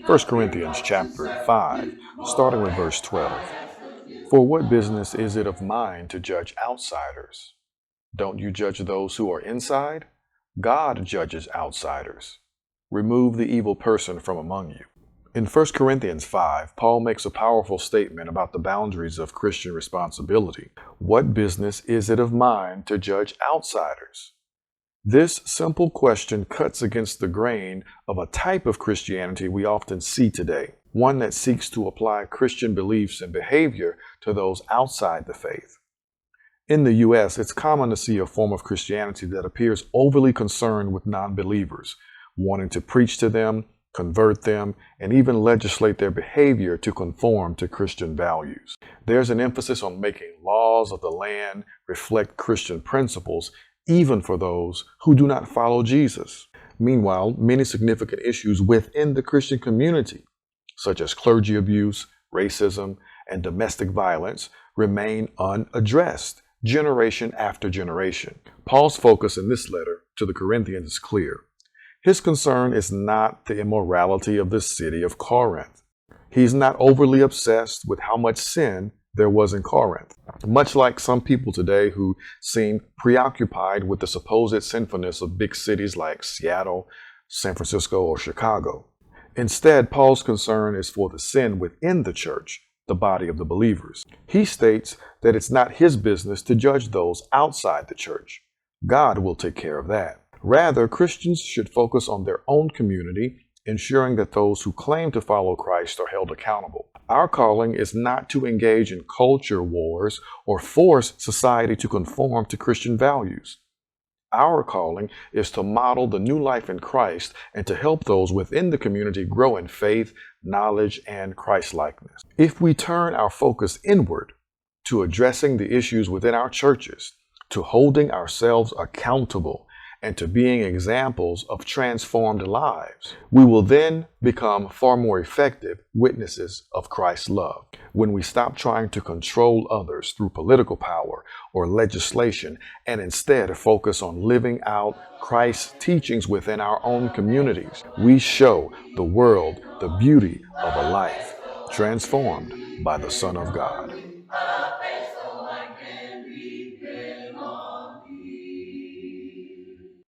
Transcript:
First Corinthians chapter 5, starting with verse 12. For what business is it of mine to judge outsiders? Don't you judge those who are inside? God judges outsiders. Remove the evil person from among you. In First Corinthians 5, Paul makes a powerful statement about the boundaries of Christian responsibility. What business is it of mine to judge outsiders? This simple question cuts against the grain of a type of Christianity we often see today, one that seeks to apply Christian beliefs and behavior to those outside the faith. In the U.S., it's common to see a form of Christianity that appears overly concerned with non-believers, wanting to preach to them, convert them, and even legislate their behavior to conform to Christian values. There's an emphasis on making laws of the land reflect Christian principles, even for those who do not follow Jesus. Meanwhile, many significant issues within the Christian community, such as clergy abuse, racism, and domestic violence, remain unaddressed generation after generation. Paul's focus in this letter to the Corinthians is clear. His concern is not the immorality of the city of Corinth. He's not overly obsessed with how much sin there was in Corinth, much like some people today who seem preoccupied with the supposed sinfulness of big cities like Seattle, San Francisco, or Chicago. Instead, Paul's concern is for the sin within the church, the body of the believers. He states that it's not his business to judge those outside the church. God will take care of that. Rather, Christians should focus on their own community, ensuring that those who claim to follow Christ are held accountable. Our calling is not to engage in culture wars or force society to conform to Christian values. Our calling is to model the new life in Christ and to help those within the community grow in faith, knowledge, and Christ-likeness. If we turn our focus inward to addressing the issues within our churches, to holding ourselves accountable, and to being examples of transformed lives, we will then become far more effective witnesses of Christ's love. When we stop trying to control others through political power or legislation and instead focus on living out Christ's teachings within our own communities, we show the world the beauty of a life transformed by the Son of God.